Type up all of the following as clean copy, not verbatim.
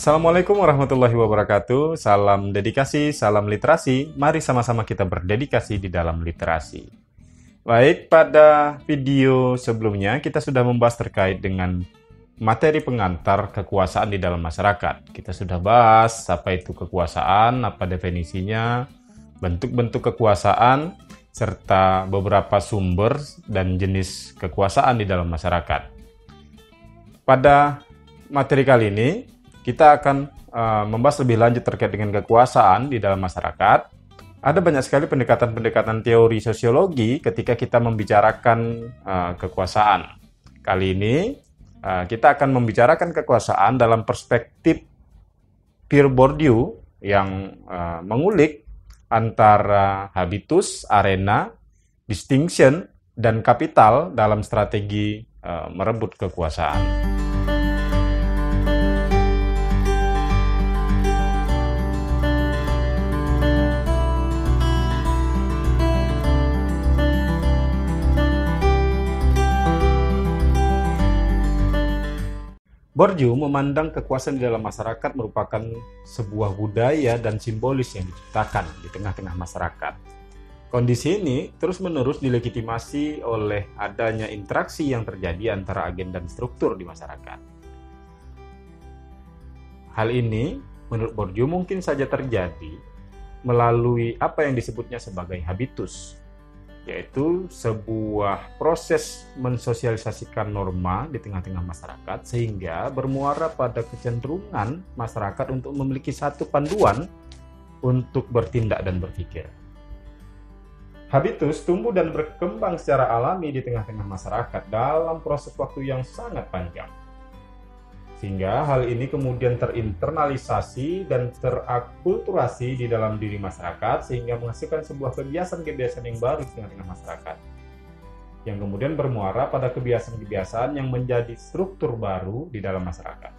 Assalamualaikum warahmatullahi wabarakatuh. Salam dedikasi, salam literasi. Mari sama-sama kita berdedikasi di dalam literasi. Baik, pada video sebelumnya kita sudah membahas terkait dengan materi pengantar kekuasaan di dalam masyarakat. Kita sudah bahas apa itu kekuasaan, apa definisinya, bentuk-bentuk kekuasaan, serta beberapa sumber dan jenis kekuasaan di dalam masyarakat. Pada materi kali ini, kita akan membahas lebih lanjut terkait dengan kekuasaan di dalam masyarakat. Ada banyak sekali pendekatan-pendekatan teori sosiologi ketika kita membicarakan kekuasaan. Kali ini kita akan membicarakan kekuasaan dalam perspektif Pierre Bourdieu yang mengulik antara habitus, arena, distinction, dan kapital dalam strategi merebut kekuasaan. Bourdieu memandang kekuasaan di dalam masyarakat merupakan sebuah budaya dan simbolis yang diciptakan di tengah-tengah masyarakat. Kondisi ini terus-menerus dilegitimasi oleh adanya interaksi yang terjadi antara agen dan struktur di masyarakat. Hal ini, menurut Bourdieu, mungkin saja terjadi melalui apa yang disebutnya sebagai habitus, yaitu sebuah proses mensosialisasikan norma di tengah-tengah masyarakat sehingga bermuara pada kecenderungan masyarakat untuk memiliki satu panduan untuk bertindak dan berpikir. Habitus tumbuh dan berkembang secara alami di tengah-tengah masyarakat dalam proses waktu yang sangat panjang. Sehingga hal ini kemudian terinternalisasi dan terakulturasi di dalam diri masyarakat sehingga menghasilkan sebuah kebiasaan-kebiasaan yang baru di tengah-tengah masyarakat. Yang kemudian bermuara pada kebiasaan-kebiasaan yang menjadi struktur baru di dalam masyarakat.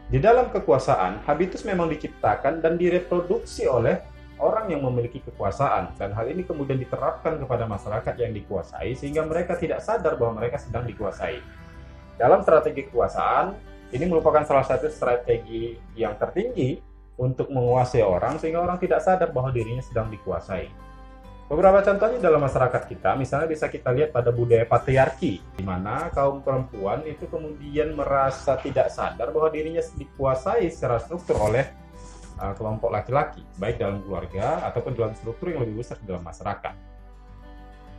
Di dalam kekuasaan, habitus memang diciptakan dan direproduksi oleh orang yang memiliki kekuasaan. Dan hal ini kemudian diterapkan kepada masyarakat yang dikuasai sehingga mereka tidak sadar bahwa mereka sedang dikuasai. Dalam strategi kekuasaan, ini merupakan salah satu strategi yang tertinggi untuk menguasai orang sehingga orang tidak sadar bahwa dirinya sedang dikuasai. Beberapa contohnya dalam masyarakat kita, misalnya bisa kita lihat pada budaya patriarki, di mana kaum perempuan itu kemudian merasa tidak sadar bahwa dirinya dikuasai secara struktur oleh kelompok laki-laki, baik dalam keluarga ataupun dalam struktur yang lebih besar dalam masyarakat.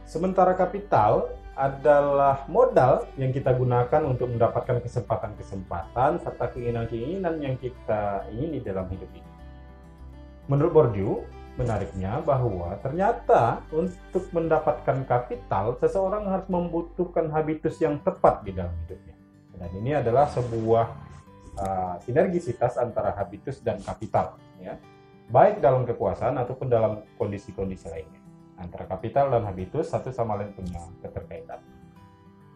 Sementara kapital adalah modal yang kita gunakan untuk mendapatkan kesempatan-kesempatan serta keinginan-keinginan yang kita ingini dalam hidup ini. Menurut Bourdieu, menariknya bahwa ternyata untuk mendapatkan kapital, seseorang harus membutuhkan habitus yang tepat di dalam hidupnya. Dan ini adalah sebuah sinergisitas antara habitus dan kapital, ya, baik dalam kekuasaan ataupun dalam kondisi-kondisi lainnya. Antara kapital dan habitus satu sama lain punya keterkaitan.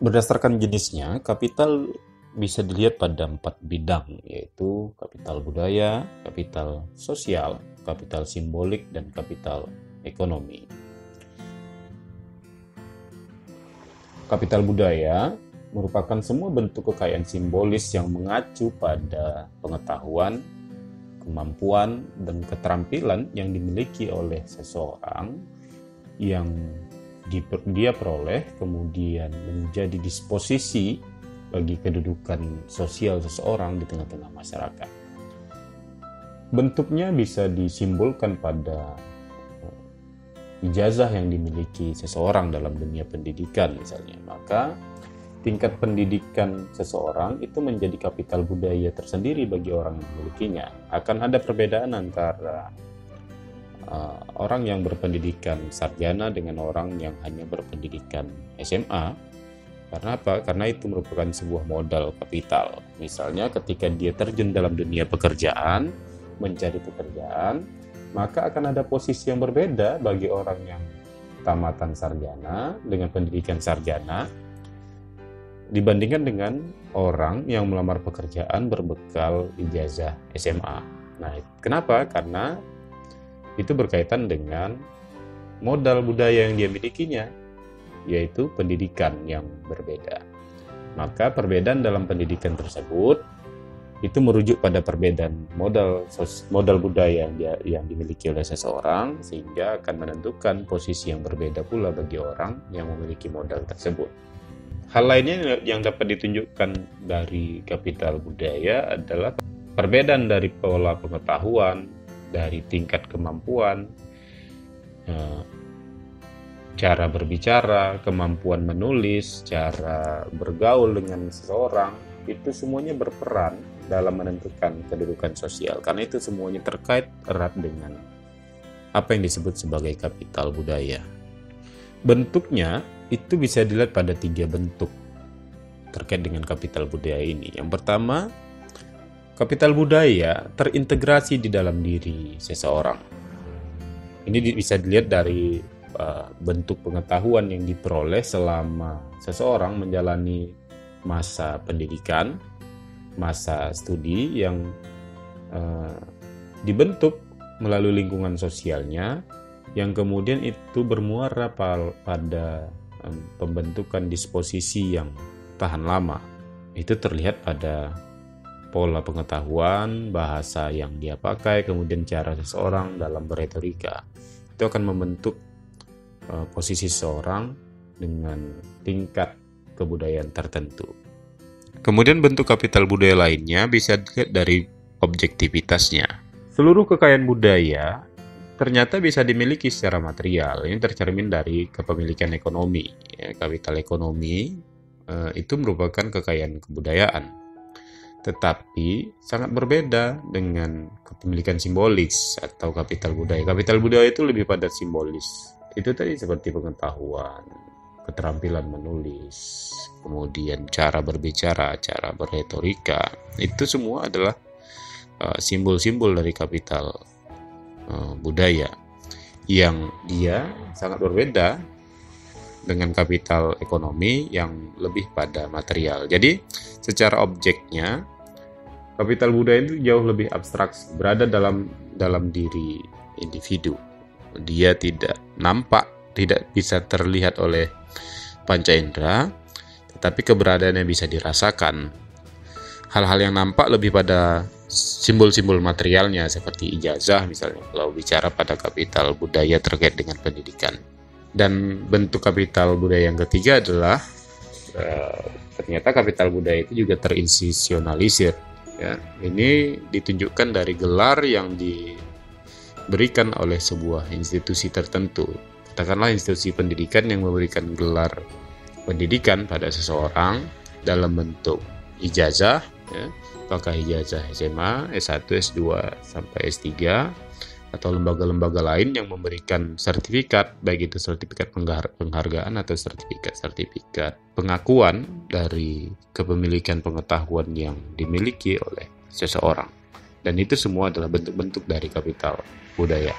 Berdasarkan jenisnya, kapital bisa dilihat pada 4 bidang, yaitu kapital budaya, kapital sosial, kapital simbolik, dan kapital ekonomi. Kapital budaya merupakan semua bentuk kekayaan simbolis yang mengacu pada pengetahuan, kemampuan, dan keterampilan yang dimiliki oleh seseorang yang dia peroleh kemudian menjadi disposisi bagi kedudukan sosial seseorang di tengah-tengah masyarakat. Bentuknya bisa disimbolkan pada ijazah yang dimiliki seseorang dalam dunia pendidikan misalnya. Maka tingkat pendidikan seseorang itu menjadi kapital budaya tersendiri bagi orang yang memilikinya. Akan ada perbedaan antara orang yang berpendidikan sarjana dengan orang yang hanya berpendidikan SMA. Karena apa? Karena itu merupakan sebuah modal kapital. Misalnya ketika dia terjun dalam dunia pekerjaan, mencari pekerjaan, maka akan ada posisi yang berbeda bagi orang yang tamatan sarjana dengan pendidikan sarjana dibandingkan dengan orang yang melamar pekerjaan berbekal ijazah SMA. Nah, kenapa? Karena itu berkaitan dengan modal budaya yang dia milikinya, yaitu pendidikan yang berbeda. Maka perbedaan dalam pendidikan tersebut itu merujuk pada perbedaan modal budaya yang dimiliki oleh seseorang, sehingga akan menentukan posisi yang berbeda pula bagi orang yang memiliki modal tersebut. Hal lainnya yang dapat ditunjukkan dari kapital budaya adalah perbedaan dari pola pengetahuan, dari tingkat kemampuan, cara berbicara, kemampuan menulis, cara bergaul dengan seseorang, itu semuanya berperan dalam menentukan kedudukan sosial, karena itu semuanya terkait erat dengan apa yang disebut sebagai kapital budaya. Bentuknya itu bisa dilihat pada 3 bentuk terkait dengan kapital budaya ini. Yang pertama, kapital budaya terintegrasi di dalam diri seseorang. Ini bisa dilihat dari bentuk pengetahuan yang diperoleh selama seseorang menjalani masa pendidikan, masa studi yang dibentuk melalui lingkungan sosialnya, yang kemudian itu bermuara pada pembentukan disposisi yang tahan lama. Itu terlihat pada pola pengetahuan, bahasa yang dia pakai, kemudian cara seseorang dalam berretorika. Itu akan membentuk posisi seseorang dengan tingkat kebudayaan tertentu. Kemudian bentuk kapital budaya lainnya bisa dilihat dari objektivitasnya. Seluruh kekayaan budaya ternyata bisa dimiliki secara material. Ini tercermin dari kepemilikan ekonomi. Kapital ekonomi itu merupakan kekayaan kebudayaan. Tetapi sangat berbeda dengan kepemilikan simbolis atau kapital budaya. Kapital budaya itu lebih pada simbolis. Itu tadi seperti pengetahuan, keterampilan menulis, kemudian cara berbicara, cara berretorika, itu semua adalah simbol-simbol dari kapital budaya yang dia sangat berbeda dengan kapital ekonomi yang lebih pada material. Jadi secara objeknya kapital budaya itu jauh lebih abstrak, berada dalam diri individu. Dia tidak nampak, tidak bisa terlihat oleh panca indera, tetapi keberadaannya bisa dirasakan. Hal-hal yang nampak lebih pada simbol-simbol materialnya seperti ijazah misalnya, kalau bicara pada kapital budaya terkait dengan pendidikan. Dan bentuk kapital budaya yang ketiga adalah ternyata kapital budaya itu juga terinstitusionalisir. Ya, ini ditunjukkan dari gelar yang diberikan oleh sebuah institusi tertentu. Katakanlah institusi pendidikan yang memberikan gelar pendidikan pada seseorang dalam bentuk ijazah, ya, apakah ijazah SMA, S1, S2, sampai S3, atau lembaga-lembaga lain yang memberikan sertifikat, baik itu sertifikat penghargaan atau sertifikat pengakuan dari kepemilikan pengetahuan yang dimiliki oleh seseorang. Dan itu semua adalah bentuk-bentuk dari kapital budaya.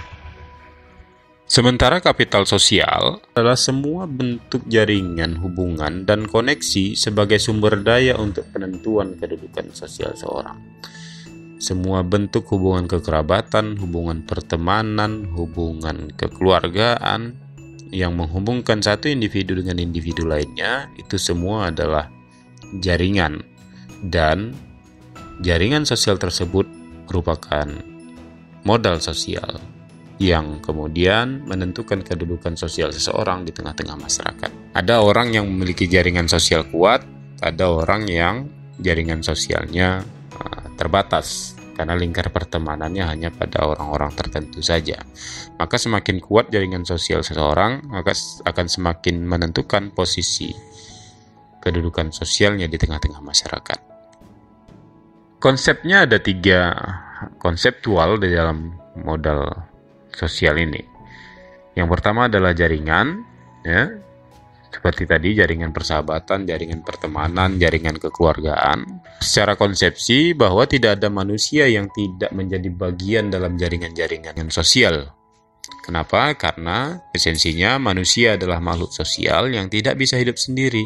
Sementara kapital sosial adalah semua bentuk jaringan hubungan dan koneksi sebagai sumber daya untuk penentuan kedudukan sosial seorang. Semua bentuk hubungan kekerabatan, hubungan pertemanan, hubungan kekeluargaan yang menghubungkan satu individu dengan individu lainnya, itu semua adalah jaringan. Dan jaringan sosial tersebut merupakan modal sosial yang kemudian menentukan kedudukan sosial seseorang di tengah-tengah masyarakat. Ada orang yang memiliki jaringan sosial kuat, ada orang yang jaringan sosialnya terbatas karena lingkar pertemanannya hanya pada orang-orang tertentu saja. Maka semakin kuat jaringan sosial seseorang, maka akan semakin menentukan posisi kedudukan sosialnya di tengah-tengah masyarakat. Konsepnya ada 3 konseptual di dalam modal sosial ini. Yang pertama adalah jaringan, ya, seperti tadi jaringan persahabatan, jaringan pertemanan, jaringan kekeluargaan. Secara konsepsi bahwa tidak ada manusia yang tidak menjadi bagian dalam jaringan-jaringan sosial. Kenapa? Karena esensinya manusia adalah makhluk sosial yang tidak bisa hidup sendiri.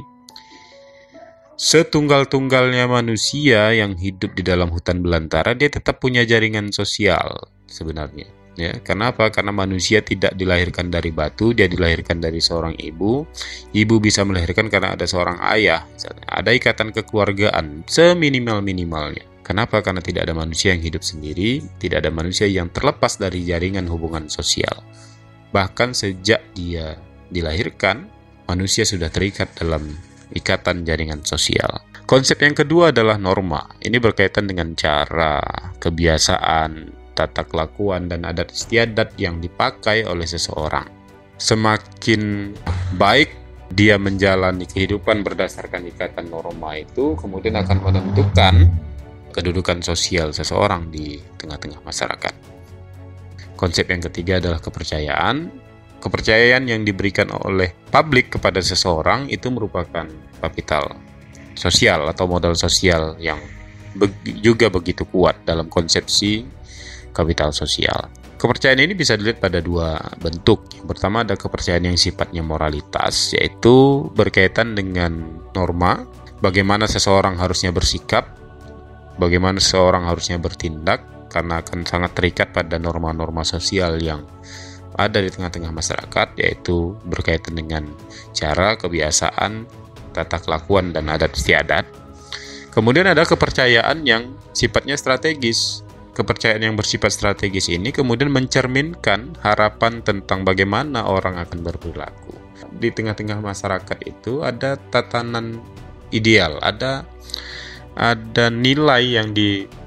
Setunggal-tunggalnya manusia yang hidup di dalam hutan belantara, dia tetap punya jaringan sosial sebenarnya. Ya, kenapa? Karena manusia tidak dilahirkan dari batu, dia dilahirkan dari seorang ibu. Ibu bisa melahirkan karena ada seorang ayah. Misalnya. Ada ikatan kekeluargaan seminimal-minimalnya. Kenapa? Karena tidak ada manusia yang hidup sendiri, tidak ada manusia yang terlepas dari jaringan hubungan sosial. Bahkan sejak dia dilahirkan, manusia sudah terikat dalam ikatan jaringan sosial. Konsep yang kedua adalah norma. Ini berkaitan dengan cara, kebiasaan, tata kelakuan, dan adat istiadat yang dipakai oleh seseorang. Semakin baik dia menjalani kehidupan berdasarkan ikatan norma itu, kemudian akan menentukan kedudukan sosial seseorang di tengah-tengah masyarakat. Konsep yang ketiga adalah kepercayaan. Kepercayaan yang diberikan oleh publik kepada seseorang itu merupakan kapital sosial atau modal sosial yang juga begitu kuat dalam konsepsi kapital sosial. Kepercayaan ini bisa dilihat pada dua bentuk. Yang pertama ada kepercayaan yang sifatnya moralitas, yaitu berkaitan dengan norma, bagaimana seseorang harusnya bersikap, bagaimana seseorang harusnya bertindak, karena akan sangat terikat pada norma-norma sosial yang ada di tengah-tengah masyarakat, yaitu berkaitan dengan cara, kebiasaan, tata kelakuan, dan adat istiadat. Kemudian ada kepercayaan yang sifatnya strategis. Kepercayaan yang bersifat strategis ini kemudian mencerminkan harapan tentang bagaimana orang akan berperilaku. Di tengah-tengah masyarakat itu ada tatanan ideal, ada nilai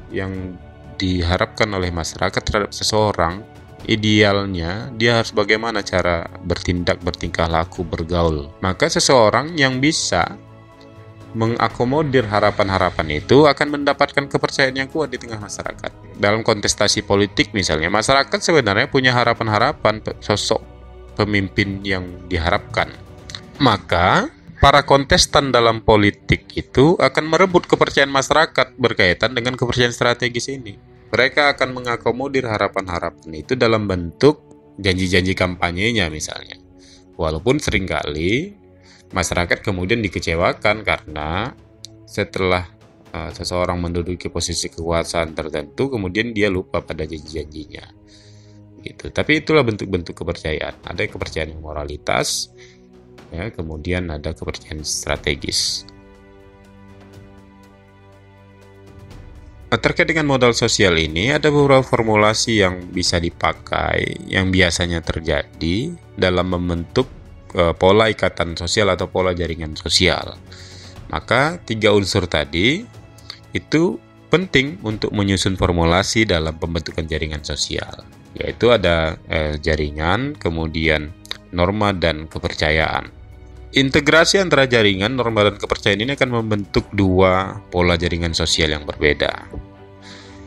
yang diharapkan oleh masyarakat terhadap seseorang. Idealnya dia harus bagaimana cara bertindak, bertingkah laku, bergaul. Maka seseorang yang bisa mengakomodir harapan-harapan itu akan mendapatkan kepercayaan yang kuat di tengah masyarakat. Dalam kontestasi politik misalnya, masyarakat sebenarnya punya harapan-harapan sosok pemimpin yang diharapkan. Maka para kontestan dalam politik itu akan merebut kepercayaan masyarakat berkaitan dengan kepercayaan strategis ini. Mereka akan mengakomodir harapan-harapan itu dalam bentuk janji-janji kampanyenya misalnya. Walaupun seringkali masyarakat kemudian dikecewakan karena setelah seseorang menduduki posisi kekuasaan tertentu, kemudian dia lupa pada janji-janjinya. Gitu. Tapi itulah bentuk-bentuk kepercayaan. Ada kepercayaan yang moralitas, ya, kemudian ada kepercayaan strategis. Terkait dengan modal sosial ini, ada beberapa formulasi yang bisa dipakai, yang biasanya terjadi dalam membentuk pola ikatan sosial atau pola jaringan sosial. Maka 3 unsur tadi itu penting untuk menyusun formulasi dalam pembentukan jaringan sosial, yaitu ada jaringan, kemudian norma, dan kepercayaan. Integrasi antara jaringan, norma, dan kepercayaan ini akan membentuk 2 pola jaringan sosial yang berbeda.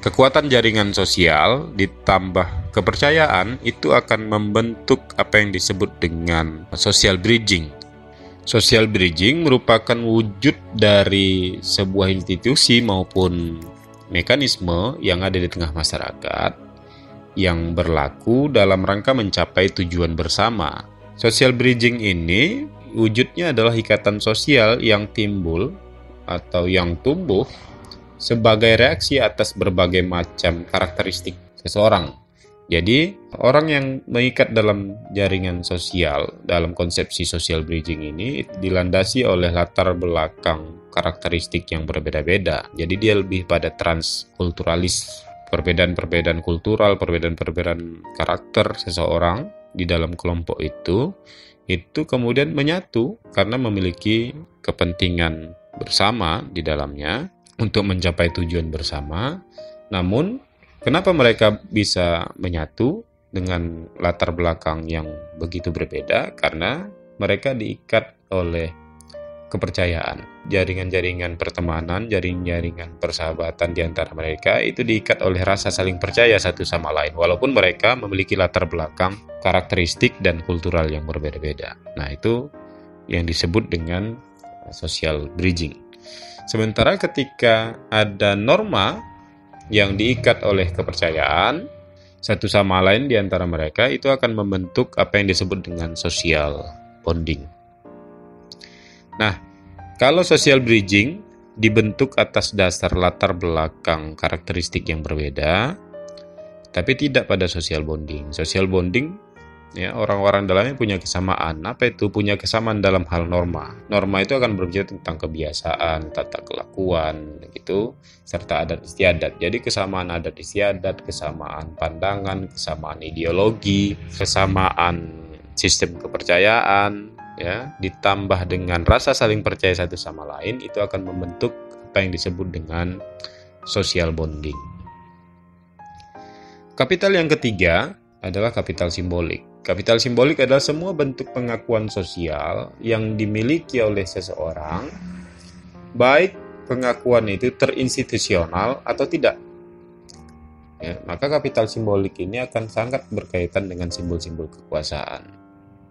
Kekuatan jaringan sosial ditambah kepercayaan itu akan membentuk apa yang disebut dengan social bridging. Social bridging merupakan wujud dari sebuah institusi maupun mekanisme yang ada di tengah masyarakat yang berlaku dalam rangka mencapai tujuan bersama. Social bridging ini wujudnya adalah ikatan sosial yang timbul atau yang tumbuh sebagai reaksi atas berbagai macam karakteristik seseorang. Jadi, orang yang mengikat dalam jaringan sosial, dalam konsepsi social bridging ini dilandasi oleh latar belakang karakteristik yang berbeda-beda. Jadi dia lebih pada transkulturalis, perbedaan-perbedaan kultural, perbedaan-perbedaan karakter seseorang di dalam kelompok itu kemudian menyatu karena memiliki kepentingan bersama di dalamnya untuk mencapai tujuan bersama. Namun, kenapa mereka bisa menyatu dengan latar belakang yang begitu berbeda? Karena mereka diikat oleh kepercayaan. Jaringan-jaringan pertemanan, jaringan-jaringan persahabatan di antara mereka itu diikat oleh rasa saling percaya satu sama lain, walaupun mereka memiliki latar belakang karakteristik dan kultural yang berbeda-beda. Nah, itu yang disebut dengan social bridging. Sementara ketika ada norma yang diikat oleh kepercayaan satu sama lain di antara mereka, itu akan membentuk apa yang disebut dengan social bonding. Nah, kalau social bridging dibentuk atas dasar latar belakang karakteristik yang berbeda, tapi tidak pada social bonding. Social bonding Ya, orang-orang dalamnya punya kesamaan. Apa itu? Punya kesamaan dalam hal norma. Norma itu akan berbicara tentang kebiasaan, tata kelakuan, gitu, serta adat istiadat. Jadi kesamaan adat istiadat, kesamaan pandangan, kesamaan ideologi, kesamaan sistem kepercayaan, ya, ditambah dengan rasa saling percaya satu sama lain, itu akan membentuk apa yang disebut dengan social bonding. Kapital yang ketiga adalah kapital simbolik. Kapital simbolik adalah semua bentuk pengakuan sosial yang dimiliki oleh seseorang, baik pengakuan itu terinstitusional atau tidak. Ya, maka kapital simbolik ini akan sangat berkaitan dengan simbol-simbol kekuasaan.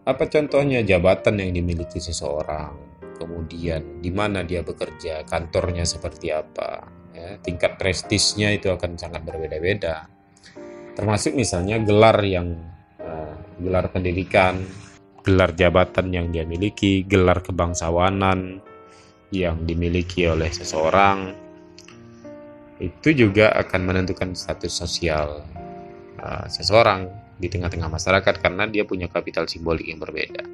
Apa contohnya? Jabatan yang dimiliki seseorang, kemudian di mana dia bekerja, kantornya seperti apa, ya, tingkat prestisnya itu akan sangat berbeda-beda. Termasuk misalnya gelar pendidikan, gelar jabatan yang dia miliki, gelar kebangsawanan yang dimiliki oleh seseorang, itu juga akan menentukan status sosial seseorang di tengah-tengah masyarakat karena dia punya kapital simbolik yang berbeda.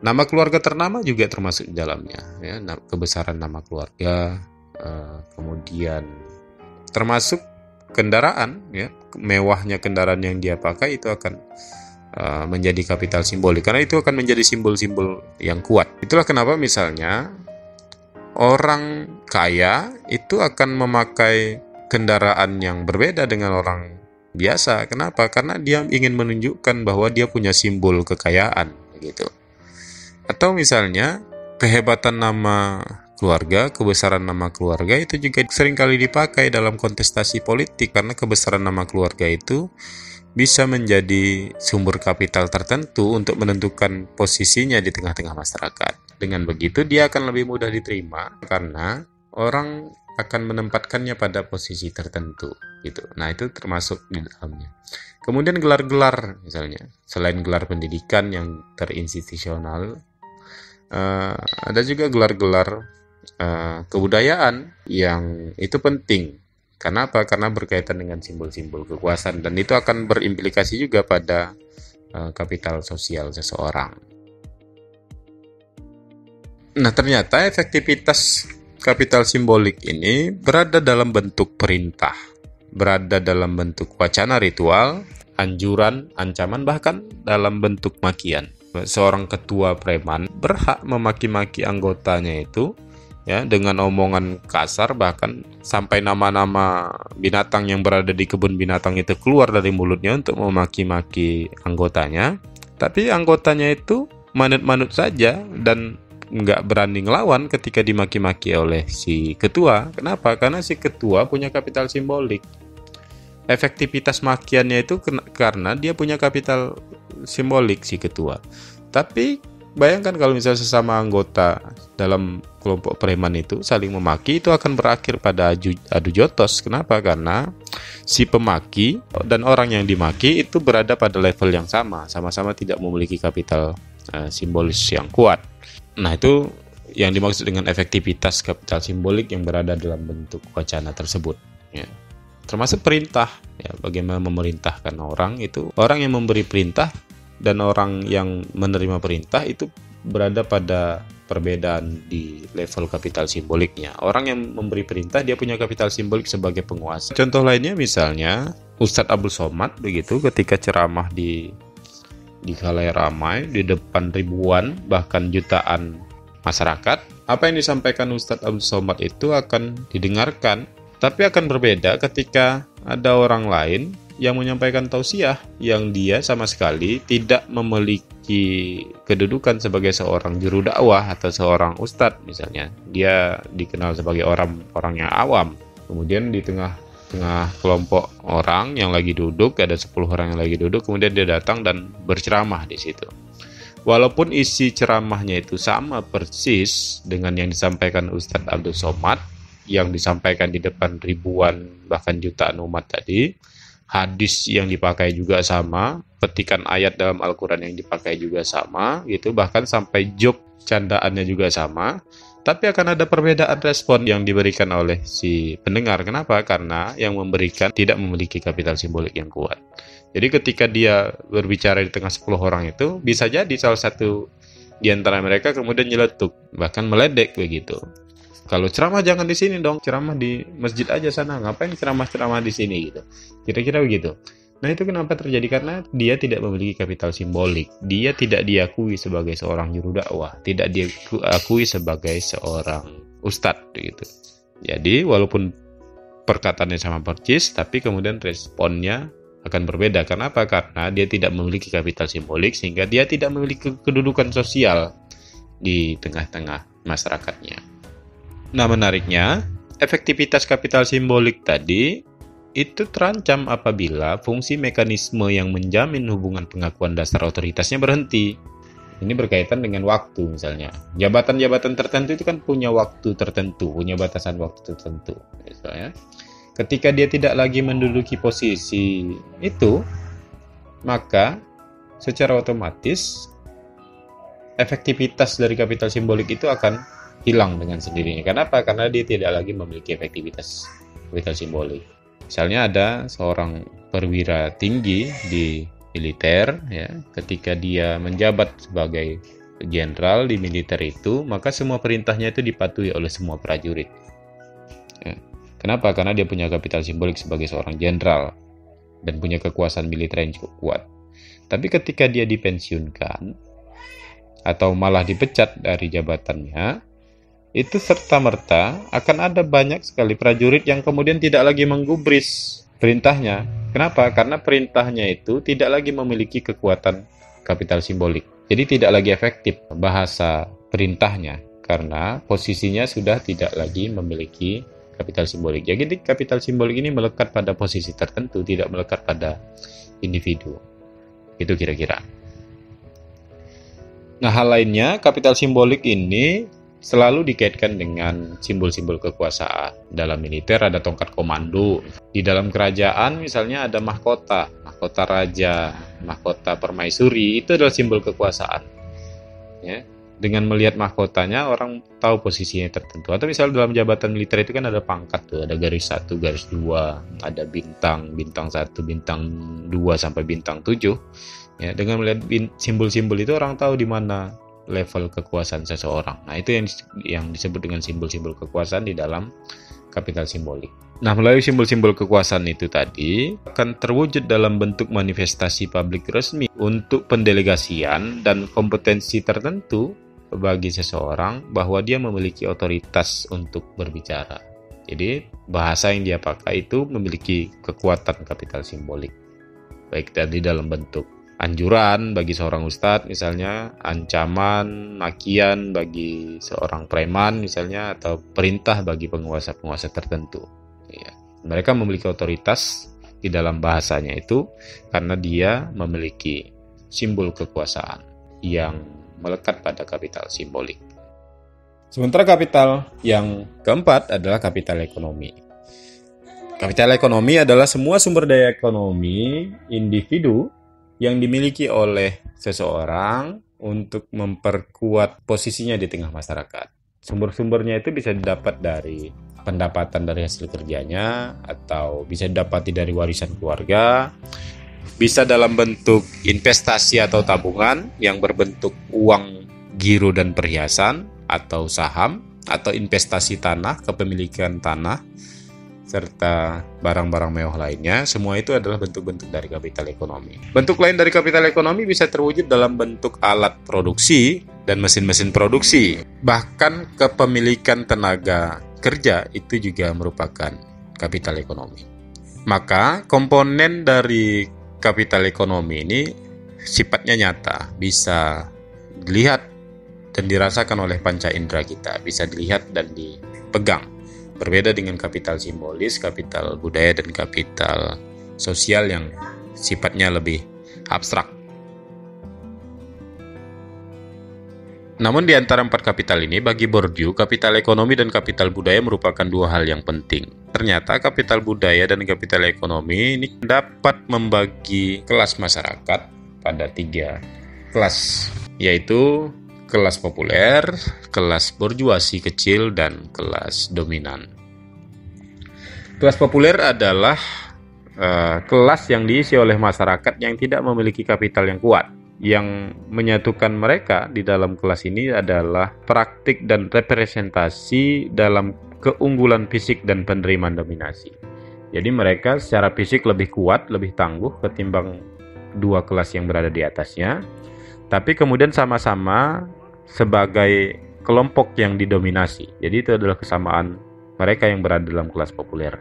Nama keluarga ternama juga termasuk di dalamnya, ya, kebesaran nama keluarga, kemudian termasuk kendaraan, ya, mewahnya kendaraan yang dia pakai itu akan menjadi kapital simbolik karena itu akan menjadi simbol-simbol yang kuat. Itulah kenapa misalnya orang kaya itu akan memakai kendaraan yang berbeda dengan orang biasa. Kenapa? Karena dia ingin menunjukkan bahwa dia punya simbol kekayaan, gitu. Atau misalnya kehebatan nama keluarga, kebesaran nama keluarga itu juga seringkali dipakai dalam kontestasi politik karena kebesaran nama keluarga itu bisa menjadi sumber kapital tertentu untuk menentukan posisinya di tengah-tengah masyarakat. Dengan begitu dia akan lebih mudah diterima karena orang akan menempatkannya pada posisi tertentu, gitu. Nah, itu termasuk di dalamnya. Kemudian gelar-gelar misalnya, selain gelar pendidikan yang terinstitusional, ada juga gelar-gelar kebudayaan yang itu penting. Kenapa? Karena berkaitan dengan simbol-simbol kekuasaan dan itu akan berimplikasi juga pada kapital sosial seseorang. Nah, ternyata efektivitas kapital simbolik ini berada dalam bentuk perintah, berada dalam bentuk wacana ritual, anjuran, ancaman, bahkan dalam bentuk makian. Seorang ketua preman berhak memaki-maki anggotanya itu, ya, dengan omongan kasar, bahkan sampai nama-nama binatang yang berada di kebun binatang itu keluar dari mulutnya untuk memaki-maki anggotanya. Tapi anggotanya itu manut-manut saja dan nggak berani ngelawan ketika dimaki-maki oleh si ketua. Kenapa? Karena si ketua punya kapital simbolik. Efektivitas makiannya itu karena dia punya kapital simbolik si ketua. Tapi bayangkan kalau misalnya sesama anggota dalam kelompok preman itu saling memaki, itu akan berakhir pada adu jotos. Kenapa? Karena si pemaki dan orang yang dimaki itu berada pada level yang sama-sama tidak memiliki kapital simbolis yang kuat. Nah, itu yang dimaksud dengan efektivitas kapital simbolik yang berada dalam bentuk wacana tersebut, ya. Termasuk perintah, ya, bagaimana memerintahkan orang itu, orang yang memberi perintah dan orang yang menerima perintah itu berada pada perbedaan di level kapital simboliknya. Orang yang memberi perintah dia punya kapital simbolik sebagai penguasa. Contoh lainnya misalnya Ustadz Abdul Somad begitu ketika ceramah di khalayak ramai di depan ribuan bahkan jutaan masyarakat, apa yang disampaikan Ustadz Abdul Somad itu akan didengarkan, tapi akan berbeda ketika ada orang lain yang menyampaikan tausiah yang dia sama sekali tidak memiliki kedudukan sebagai seorang juru dakwah atau seorang ustadz misalnya. Dia dikenal sebagai orang yang awam. Kemudian di tengah kelompok orang yang lagi duduk, ada 10 orang yang lagi duduk, kemudian dia datang dan berceramah di situ. Walaupun isi ceramahnya itu sama persis dengan yang disampaikan Ustadz Abdul Somad, yang disampaikan di depan ribuan bahkan jutaan umat tadi, hadis yang dipakai juga sama, petikan ayat dalam Al-Quran yang dipakai juga sama, gitu, bahkan sampai joke candaannya juga sama. Tapi akan ada perbedaan respon yang diberikan oleh si pendengar. Kenapa? Karena yang memberikan tidak memiliki kapital simbolik yang kuat. Jadi ketika dia berbicara di tengah 10 orang itu, bisa jadi salah satu di antara mereka kemudian nyeletuk, bahkan meledek begitu. Kalau ceramah jangan di sini dong, ceramah di masjid aja sana, ngapain ceramah-ceramah di sini gitu. Kira-kira begitu. Nah itu kenapa terjadi? Karena dia tidak memiliki kapital simbolik. Dia tidak diakui sebagai seorang juru dakwah, tidak diakui sebagai seorang ustadz gitu. Jadi walaupun perkataannya sama persis, tapi kemudian responnya akan berbeda. Kenapa? Karena dia tidak memiliki kapital simbolik, sehingga dia tidak memiliki kedudukan sosial di tengah-tengah masyarakatnya. Nah menariknya, efektivitas kapital simbolik tadi itu terancam apabila fungsi mekanisme yang menjamin hubungan pengakuan dasar otoritasnya berhenti. Ini berkaitan dengan waktu misalnya. Jabatan-jabatan tertentu itu kan punya waktu tertentu, punya batasan waktu tertentu. Misalnya, ketika dia tidak lagi menduduki posisi itu, maka secara otomatis efektivitas dari kapital simbolik itu akan hilang dengan sendirinya. Kenapa? Karena dia tidak lagi memiliki efektivitas kapital simbolik. Misalnya ada seorang perwira tinggi di militer, ya, ketika dia menjabat sebagai jenderal di militer itu, maka semua perintahnya itu dipatuhi oleh semua prajurit. Ya. Kenapa? Karena dia punya kapital simbolik sebagai seorang jenderal dan punya kekuasaan militer yang cukup kuat. Tapi ketika dia dipensiunkan atau malah dipecat dari jabatannya, itu serta-merta akan ada banyak sekali prajurit yang kemudian tidak lagi menggubris perintahnya. Kenapa? Karena perintahnya itu tidak lagi memiliki kekuatan kapital simbolik. Jadi tidak lagi efektif bahasa perintahnya karena posisinya sudah tidak lagi memiliki kapital simbolik. Jadi kapital simbolik ini melekat pada posisi tertentu, tidak melekat pada individu. Itu kira-kira. Nah, hal lainnya, kapital simbolik ini selalu dikaitkan dengan simbol-simbol kekuasaan. Dalam militer ada tongkat komando. Di dalam kerajaan misalnya ada mahkota raja, mahkota permaisuri, itu adalah simbol kekuasaan. Ya. Dengan melihat mahkotanya orang tahu posisinya tertentu. Atau misalnya dalam jabatan militer itu kan ada pangkat tuh, ada garis 1, garis 2, ada bintang 1, bintang 2 sampai bintang 7. Ya, dengan melihat simbol-simbol itu orang tahu di mana level kekuasaan seseorang. Nah, itu yang disebut dengan simbol-simbol kekuasaan di dalam kapital simbolik. Nah, melalui simbol-simbol kekuasaan itu tadi akan terwujud dalam bentuk manifestasi publik resmi untuk pendelegasian dan kompetensi tertentu bagi seseorang bahwa dia memiliki otoritas untuk berbicara. Jadi, bahasa yang dia pakai itu memiliki kekuatan kapital simbolik. Baik tadi dalam bentuk anjuran bagi seorang ustadz misalnya, ancaman, makian bagi seorang preman misalnya, atau perintah bagi penguasa-penguasa tertentu. Ya. Mereka memiliki otoritas di dalam bahasanya itu karena dia memiliki simbol kekuasaan yang melekat pada kapital simbolik. Sementara kapital yang keempat adalah kapital ekonomi. Kapital ekonomi adalah semua sumber daya ekonomi individu yang dimiliki oleh seseorang untuk memperkuat posisinya di tengah masyarakat. Sumber-sumbernya itu bisa didapat dari pendapatan dari hasil kerjanya, atau bisa didapati dari warisan keluarga, bisa dalam bentuk investasi atau tabungan yang berbentuk uang, giro dan perhiasan, atau saham, atau investasi tanah, kepemilikan tanah, serta barang-barang mewah lainnya. Semua itu adalah bentuk-bentuk dari kapital ekonomi. Bentuk lain dari kapital ekonomi bisa terwujud dalam bentuk alat produksi dan mesin-mesin produksi. Bahkan kepemilikan tenaga kerja itu juga merupakan kapital ekonomi. Maka komponen dari kapital ekonomi ini sifatnya nyata, bisa dilihat dan dirasakan oleh panca indera kita, bisa dilihat dan dipegang. Berbeda dengan kapital simbolis, kapital budaya, dan kapital sosial yang sifatnya lebih abstrak. Namun di antara 4 kapital ini, bagi Bourdieu, kapital ekonomi dan kapital budaya merupakan 2 hal yang penting. Ternyata kapital budaya dan kapital ekonomi ini dapat membagi kelas masyarakat pada 3 kelas, yaitu kelas populer, kelas borjuasi kecil, dan kelas dominan. Kelas populer adalah kelas yang diisi oleh masyarakat yang tidak memiliki kapital yang kuat. Yang menyatukan mereka di dalam kelas ini adalah praktik dan representasi dalam keunggulan fisik dan penerimaan dominasi. Jadi mereka secara fisik lebih kuat, lebih tangguh ketimbang dua kelas yang berada di atasnya. Tapi kemudian sama-sama sebagai kelompok yang didominasi. Jadi itu adalah kesamaan mereka yang berada dalam kelas populer.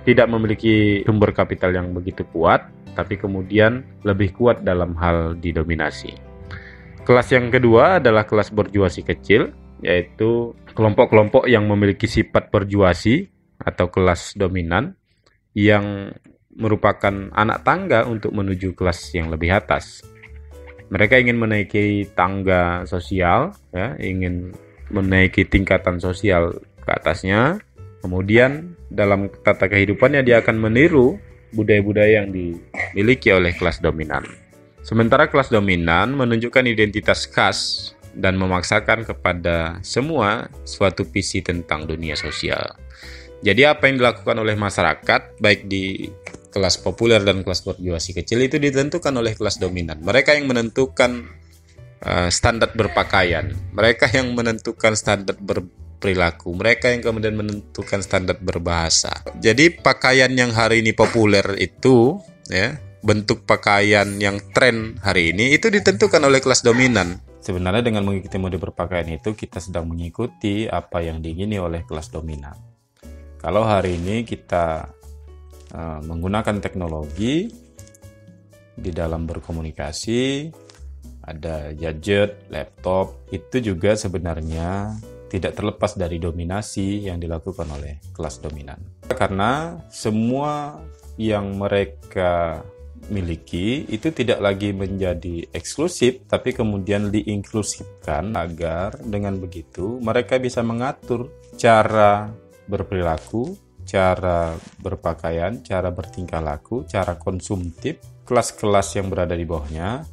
Tidak memiliki sumber kapital yang begitu kuat, tapi kemudian lebih kuat dalam hal didominasi. Kelas yang kedua adalah kelas borjuasi kecil, yaitu kelompok-kelompok yang memiliki sifat borjuasi atau kelas dominan yang merupakan anak tangga untuk menuju kelas yang lebih atas. Mereka ingin menaiki tangga sosial, ya, ingin menaiki tingkatan sosial ke atasnya. Kemudian dalam tata kehidupannya dia akan meniru budaya-budaya yang dimiliki oleh kelas dominan. Sementara kelas dominan menunjukkan identitas khas dan memaksakan kepada semua suatu visi tentang dunia sosial. Jadi apa yang dilakukan oleh masyarakat, baik di kelas populer dan kelas borjuasi kecil, itu ditentukan oleh kelas dominan. Mereka yang menentukan standar berpakaian, mereka yang menentukan standar perilaku, mereka yang kemudian menentukan standar berbahasa. Jadi pakaian yang hari ini populer itu, ya, bentuk pakaian yang tren hari ini itu ditentukan oleh kelas dominan. Sebenarnya dengan mengikuti mode berpakaian itu kita sedang mengikuti apa yang diingini oleh kelas dominan. Kalau hari ini kita menggunakan teknologi di dalam berkomunikasi, ada gadget, laptop, itu juga sebenarnya tidak terlepas dari dominasi yang dilakukan oleh kelas dominan. Karena semua yang mereka miliki itu tidak lagi menjadi eksklusif, tapi kemudian diinklusifkan agar dengan begitu mereka bisa mengatur cara berperilaku, cara berpakaian, cara bertingkah laku, cara konsumtif kelas-kelas yang berada di bawahnya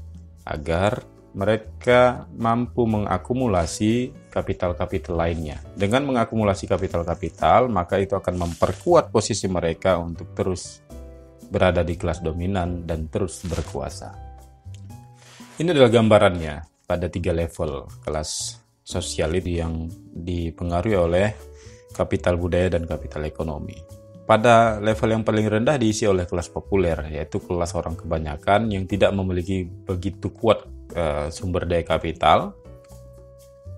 agar mereka mampu mengakumulasi kapital-kapital lainnya. Dengan mengakumulasi kapital-kapital, maka itu akan memperkuat posisi mereka untuk terus berada di kelas dominan dan terus berkuasa. Ini adalah gambarannya pada 3 level kelas sosial itu yang dipengaruhi oleh kapital budaya dan kapital ekonomi. Pada level yang paling rendah diisi oleh kelas populer, yaitu kelas orang kebanyakan yang tidak memiliki begitu kuat sumber daya kapital,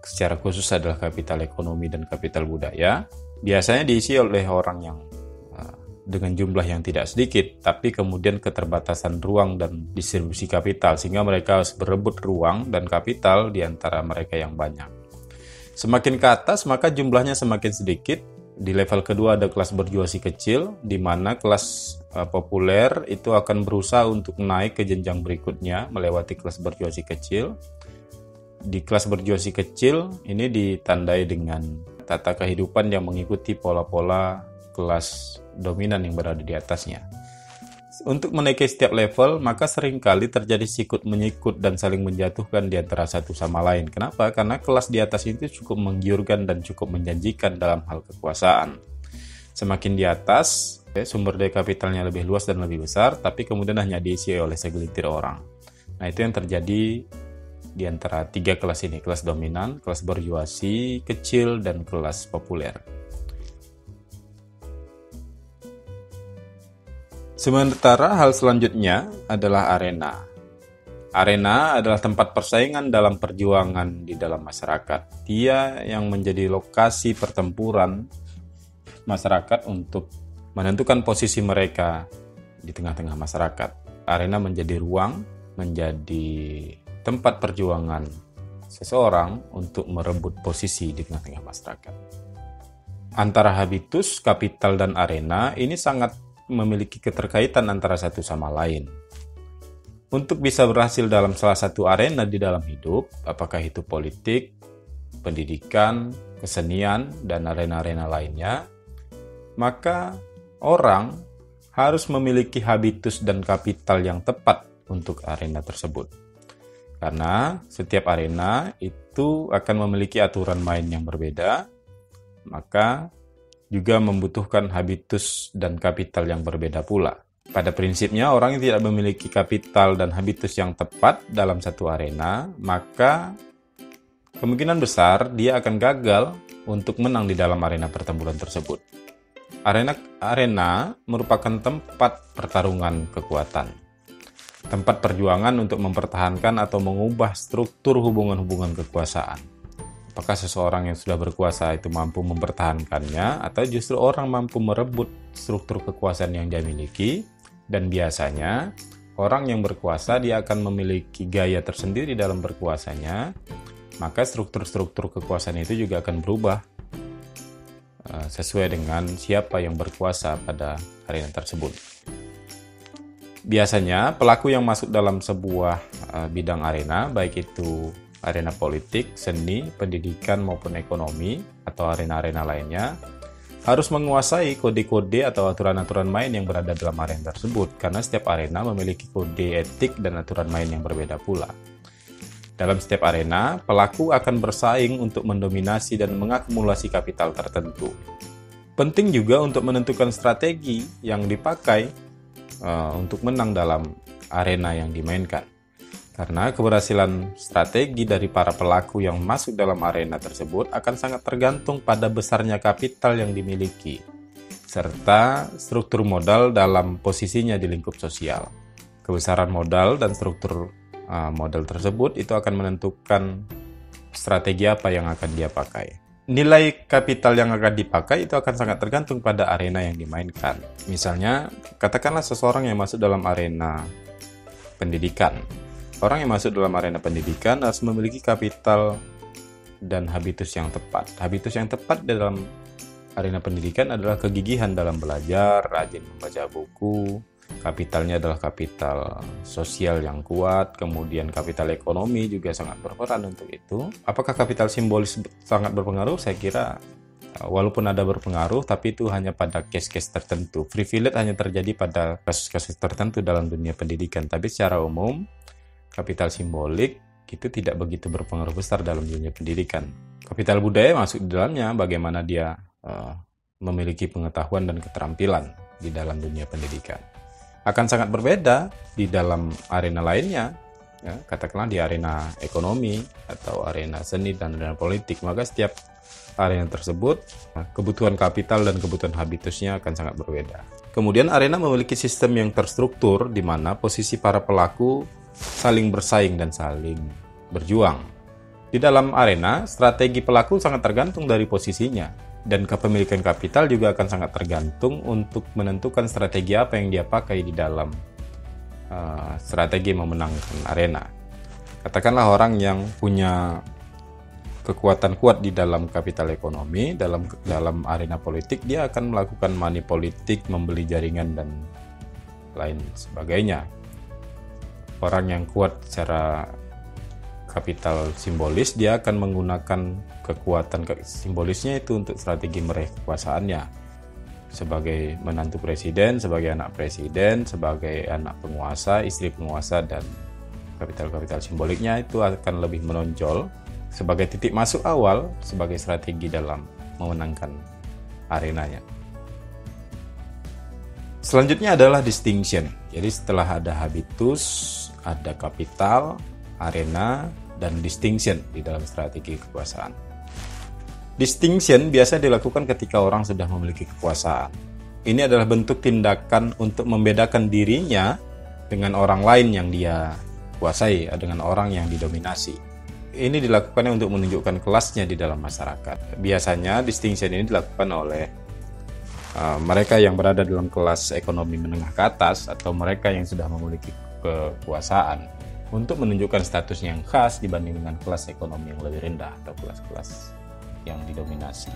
secara khusus adalah kapital ekonomi dan kapital budaya. Biasanya diisi oleh orang yang dengan jumlah yang tidak sedikit, tapi kemudian keterbatasan ruang dan distribusi kapital, sehingga mereka harus berebut ruang dan kapital di antara mereka yang banyak. Semakin ke atas, maka jumlahnya semakin sedikit. Di level kedua ada kelas borjuasi kecil, di mana kelas populer itu akan berusaha untuk naik ke jenjang berikutnya melewati kelas borjuasi kecil. Di kelas borjuasi kecil ini ditandai dengan tata kehidupan yang mengikuti pola-pola kelas dominan yang berada di atasnya. Untuk menaiki setiap level, maka seringkali terjadi sikut-menyikut dan saling menjatuhkan di antara satu sama lain. Kenapa? Karena kelas di atas itu cukup menggiurkan dan cukup menjanjikan dalam hal kekuasaan. Semakin di atas, sumber daya kapitalnya lebih luas dan lebih besar, tapi kemudian hanya diisi oleh segelintir orang. Nah, itu yang terjadi di antara 3 kelas ini, kelas dominan, kelas borjuasi kecil, dan kelas populer. Sementara hal selanjutnya adalah arena. Arena adalah tempat persaingan dalam perjuangan di dalam masyarakat. Dia yang menjadi lokasi pertempuran masyarakat untuk menentukan posisi mereka di tengah-tengah masyarakat. Arena menjadi ruang, menjadi tempat perjuangan seseorang untuk merebut posisi di tengah-tengah masyarakat. Antara habitus, kapital, dan arena ini sangat memiliki keterkaitan antara satu sama lain. Untuk bisa berhasil dalam salah satu arena di dalam hidup, apakah itu politik, pendidikan, kesenian, dan arena-arena lainnya, maka orang harus memiliki habitus dan kapital yang tepat untuk arena tersebut. Karena setiap arena itu itu akan memiliki aturan main yang berbeda, maka juga membutuhkan habitus dan kapital yang berbeda pula. Pada prinsipnya, orang yang tidak memiliki kapital dan habitus yang tepat dalam satu arena, maka kemungkinan besar dia akan gagal untuk menang di dalam arena pertempuran tersebut. Arena merupakan tempat pertarungan kekuatan, tempat perjuangan untuk mempertahankan atau mengubah struktur hubungan-hubungan kekuasaan. Apakah seseorang yang sudah berkuasa itu mampu mempertahankannya, atau justru orang mampu merebut struktur kekuasaan yang dia miliki? Dan biasanya, orang yang berkuasa dia akan memiliki gaya tersendiri dalam berkuasanya, maka struktur-struktur kekuasaan itu juga akan berubah sesuai dengan siapa yang berkuasa pada arena tersebut. Biasanya, pelaku yang masuk dalam sebuah bidang arena, baik itu arena politik, seni, pendidikan, maupun ekonomi, atau arena-arena lainnya, harus menguasai kode-kode atau aturan-aturan main yang berada dalam arena tersebut, karena setiap arena memiliki kode etik dan aturan main yang berbeda pula. Dalam setiap arena, pelaku akan bersaing untuk mendominasi dan mengakumulasi kapital tertentu. Penting juga untuk menentukan strategi yang dipakai untuk menang dalam arena yang dimainkan. Karena keberhasilan strategi dari para pelaku yang masuk dalam arena tersebut akan sangat tergantung pada besarnya kapital yang dimiliki, serta struktur modal dalam posisinya di lingkup sosial. Kebesaran modal dan struktur modal tersebut itu akan menentukan strategi apa yang akan dia pakai. Nilai kapital yang akan dipakai itu akan sangat tergantung pada arena yang dimainkan. Misalnya, katakanlah seseorang yang masuk dalam arena pendidikan. Orang yang masuk dalam arena pendidikan harus memiliki kapital dan habitus yang tepat. Habitus yang tepat dalam arena pendidikan adalah kegigihan dalam belajar, rajin membaca buku. Kapitalnya adalah kapital sosial yang kuat, kemudian kapital ekonomi juga sangat berperan untuk itu. Apakah kapital simbolis sangat berpengaruh? Saya kira walaupun ada berpengaruh, tapi itu hanya pada case-case tertentu. Privilege hanya terjadi pada kasus-kasus tertentu dalam dunia pendidikan, tapi secara umum kapital simbolik itu tidak begitu berpengaruh besar dalam dunia pendidikan. Kapital budaya masuk di dalamnya, bagaimana dia memiliki pengetahuan dan keterampilan di dalam dunia pendidikan. Akan sangat berbeda di dalam arena lainnya, ya, katakanlah di arena ekonomi atau arena seni dan arena politik. Maka setiap arena tersebut, kebutuhan kapital dan kebutuhan habitusnya akan sangat berbeda. Kemudian arena memiliki sistem yang terstruktur di mana posisi para pelaku saling bersaing dan saling berjuang. Di dalam arena, strategi pelaku sangat tergantung dari posisinya. Dan kepemilikan kapital juga akan sangat tergantung untuk menentukan strategi apa yang dia pakai di dalam strategi memenangkan arena. Katakanlah orang yang punya kekuatan kuat di dalam kapital ekonomi, dalam arena politik, dia akan melakukan money politik, membeli jaringan, dan lain sebagainya. Orang yang kuat secara kapital simbolis, dia akan menggunakan kekuatan simbolisnya itu untuk strategi meraih kekuasaannya sebagai menantu presiden, sebagai anak presiden, sebagai anak penguasa, istri penguasa, dan kapital-kapital simboliknya itu akan lebih menonjol sebagai titik masuk awal sebagai strategi dalam memenangkan arenanya. Selanjutnya adalah distinction. Jadi setelah ada habitus, ada kapital, arena, dan distinction di dalam strategi kekuasaan. Distinction biasa dilakukan ketika orang sudah memiliki kekuasaan. Ini adalah bentuk tindakan untuk membedakan dirinya dengan orang lain yang dia kuasai, dengan orang yang didominasi. Ini dilakukan untuk menunjukkan kelasnya di dalam masyarakat. Biasanya distinction ini dilakukan oleh mereka yang berada dalam kelas ekonomi menengah ke atas atau mereka yang sudah memiliki kekuasaan, untuk menunjukkan status yang khas dibanding dengan kelas ekonomi yang lebih rendah atau kelas-kelas yang didominasi.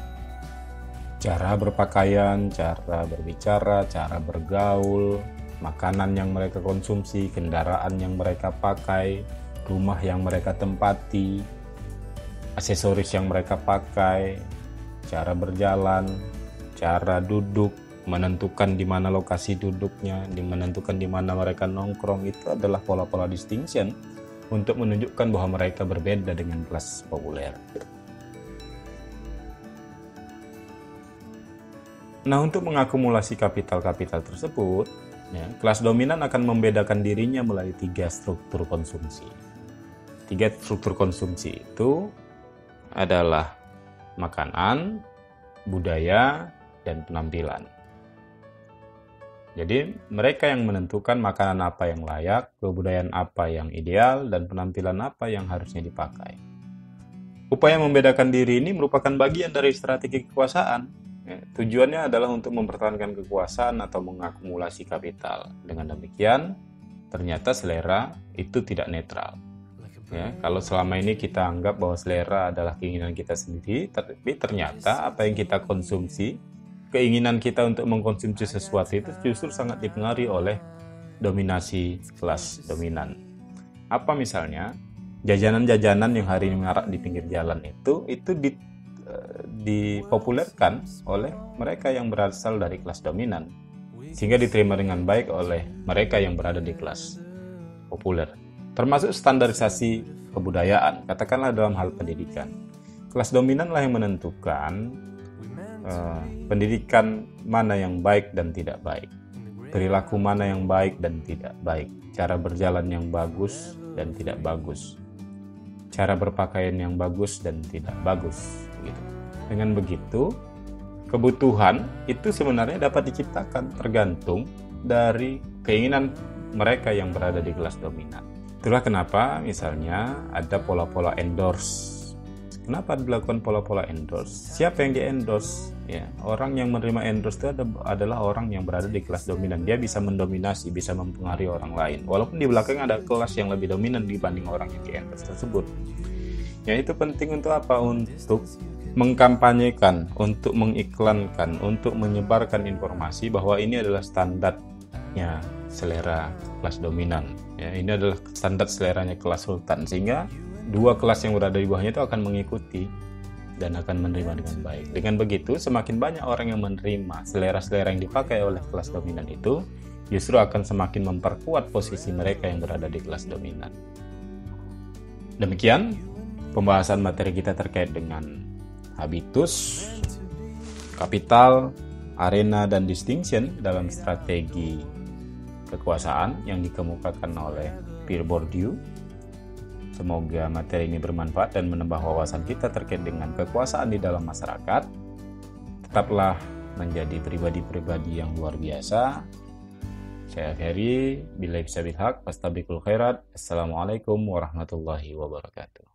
Cara berpakaian, cara berbicara, cara bergaul, makanan yang mereka konsumsi, kendaraan yang mereka pakai, rumah yang mereka tempati, aksesoris yang mereka pakai, cara berjalan, cara duduk, menentukan di mana lokasi duduknya, menentukan di mana mereka nongkrong, itu adalah pola-pola distinction untuk menunjukkan bahwa mereka berbeda dengan kelas populer. Nah, untuk mengakumulasi kapital-kapital tersebut, ya, kelas dominan akan membedakan dirinya melalui 3 struktur konsumsi. 3 struktur konsumsi itu adalah makanan, budaya, dan penampilan. Jadi, mereka yang menentukan makanan apa yang layak, kebudayaan apa yang ideal, dan penampilan apa yang harusnya dipakai. Upaya membedakan diri ini merupakan bagian dari strategi kekuasaan. Ya, tujuannya adalah untuk mempertahankan kekuasaan atau mengakumulasi kapital. Dengan demikian, ternyata selera itu tidak netral. Ya, kalau selama ini kita anggap bahwa selera adalah keinginan kita sendiri, tapi ternyata apa yang kita konsumsi, keinginan kita untuk mengkonsumsi sesuatu itu justru sangat dipengaruhi oleh dominasi kelas dominan. Apa misalnya? Jajanan-jajanan yang hari ini marak di pinggir jalan itu dipopulerkan oleh mereka yang berasal dari kelas dominan, sehingga diterima dengan baik oleh mereka yang berada di kelas populer. Termasuk standarisasi kebudayaan, katakanlah dalam hal pendidikan. Kelas dominanlah yang menentukan pendidikan mana yang baik dan tidak baik, perilaku mana yang baik dan tidak baik, cara berjalan yang bagus dan tidak bagus, cara berpakaian yang bagus dan tidak bagus, gitu. Dengan begitu, kebutuhan itu sebenarnya dapat diciptakan tergantung dari keinginan mereka yang berada di kelas dominan. Itulah kenapa misalnya ada pola-pola endorse. Kenapa dilakukan pola-pola endorse? Siapa yang di-endorse? Ya, orang yang menerima endorse itu adalah orang yang berada di kelas dominan. Dia bisa mendominasi, bisa mempengaruhi orang lain. Walaupun di belakang ada kelas yang lebih dominan dibanding orang yang di-endorse tersebut. Ya, itu penting untuk apa? Untuk mengkampanyekan, untuk mengiklankan, untuk menyebarkan informasi bahwa ini adalah standarnya selera kelas dominan. Ya, ini adalah standar seleranya kelas sultan, sehingga 2 kelas yang berada di bawahnya itu akan mengikuti dan akan menerima dengan baik. Dengan begitu, semakin banyak orang yang menerima selera-selera yang dipakai oleh kelas dominan itu, justru akan semakin memperkuat posisi mereka yang berada di kelas dominan. Demikian pembahasan materi kita terkait dengan habitus, kapital, arena, dan distinction dalam strategi kekuasaan yang dikemukakan oleh Pierre Bourdieu. Semoga materi ini bermanfaat dan menambah wawasan kita terkait dengan kekuasaan di dalam masyarakat. Tetaplah menjadi pribadi-pribadi yang luar biasa. Saya Ferry, billahi taufiq wal hidayah. Assalamualaikum warahmatullahi wabarakatuh.